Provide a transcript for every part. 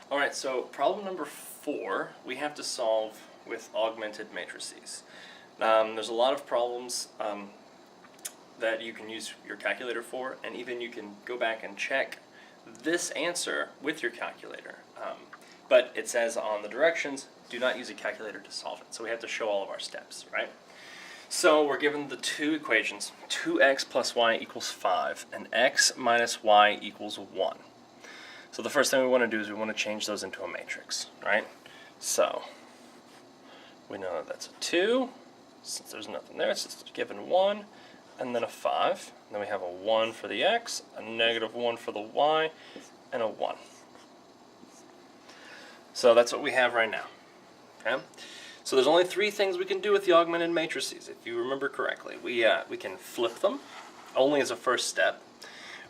Alright, so problem number 4 we have to solve with augmented matrices. There's a lot of problems that you can use your calculator for, and even you can go back and check this answer with your calculator. But it says on the directions, do not use a calculator to solve it. So we have to show all of our steps, right? So we're given the two equations, 2x plus y equals 5, and x minus y equals 1. So the first thing we want to do is we want to change those into a matrix, right? So we know that that's a 2, since there's nothing there, it's just given 1, and then a 5. And then we have a 1 for the x, a negative 1 for the y, and a 1. So that's what we have right now, okay? So there's only 3 things we can do with the augmented matrices, if you remember correctly. We can flip them, only as a first step.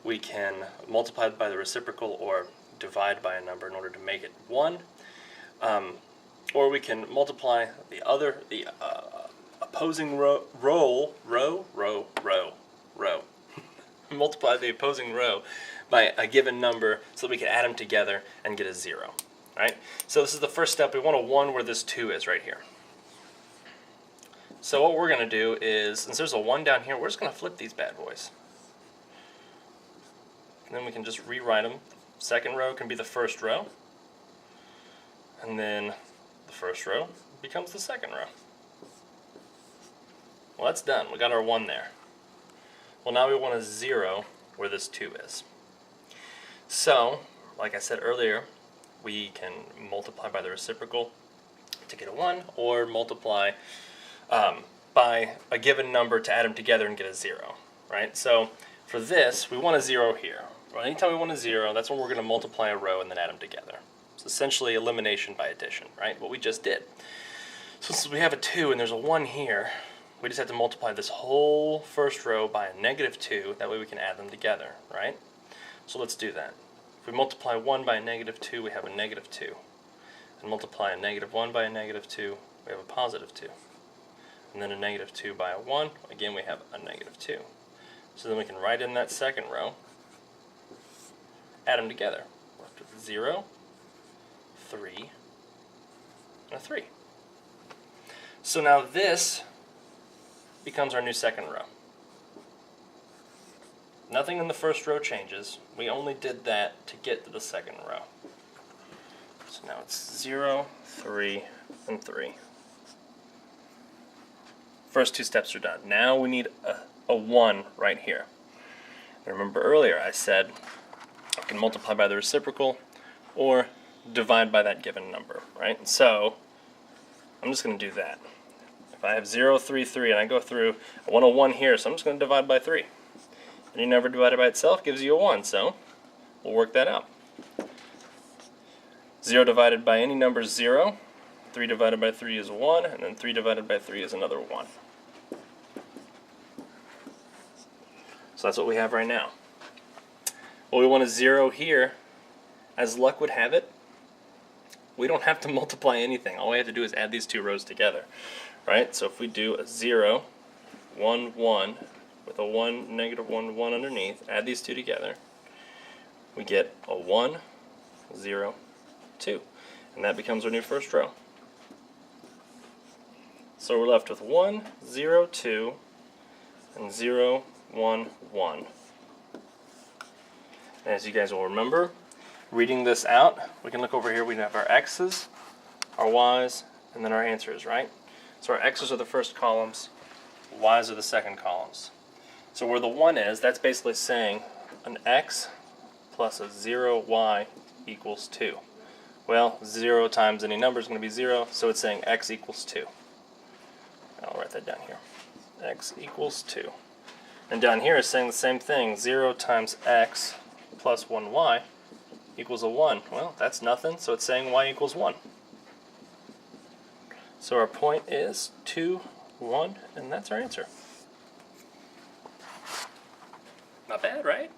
We can multiply by the reciprocal or divide by a number in order to make it 1. Or we can multiply the opposing row. Multiply the opposing row by a given number so that we can add them together and get a 0. Right? So this is the first step. We want a 1 where this 2 is right here. So what we're going to do is, since there's a 1 down here, we're just going to flip these bad boys. And then we can just rewrite them. The second row can be the first row. And then the first row becomes the second row. Well, that's done. We got our 1 there. Well, now we want a 0 where this 2 is. So, like I said earlier, we can multiply by the reciprocal to get a 1, or multiply by a given number to add them together and get a 0. Right? So for this, we want a 0 here. Well, anytime we want a 0, that's when we're going to multiply a row and then add them together. It's essentially elimination by addition, right? What we just did. So since we have a 2 and there's a 1 here, we just have to multiply this whole first row by a negative 2. That way we can add them together, right? So let's do that. If we multiply 1 by a negative 2, we have a negative 2. And multiply a negative 1 by a negative 2, we have a positive 2. And then a negative 2 by a 1, again we have a negative 2. So then we can write in that second row, add them together. We're left with 0, 3, and a 3. So now this becomes our new second row. Nothing in the first row changes. We only did that to get to the second row. So now it's 0, 3, and 3. First 2 steps are done. Now we need a 1 right here. Remember earlier I said I can multiply by the reciprocal or divide by that given number, right? So I'm just going to do that. If I have 0, 3, 3 and I go through, I want a 1 here, so I'm just going to divide by 3. Any number divided by itself gives you a 1, so we'll work that out. 0 divided by any number is 0, 3 divided by 3 is 1, and then 3 divided by 3 is another 1. So that's what we have right now. Well, we want a 0 here. As luck would have it, we don't have to multiply anything. All we have to do is add these 2 rows together, right? So if we do a 0, 1, 1, with a 1, negative 1, 1 underneath, add these 2 together, we get a 1, 0, 2. And that becomes our new first row. So we're left with 1, 0, 2, and 0, 1, 1. And as you guys will remember, reading this out, we can look over here, we have our x's, our y's, and then our answers, right? So our x's are the first columns, y's are the second columns. So where the 1 is, that's basically saying an x plus a 0y equals 2. Well, 0 times any number is going to be 0, so it's saying x equals 2. I'll write that down here. X equals 2. And down here is saying the same thing. 0 times x plus 1y equals a 1. Well, that's nothing, so it's saying y equals 1. So our point is 2, 1, and that's our answer. Not bad, right?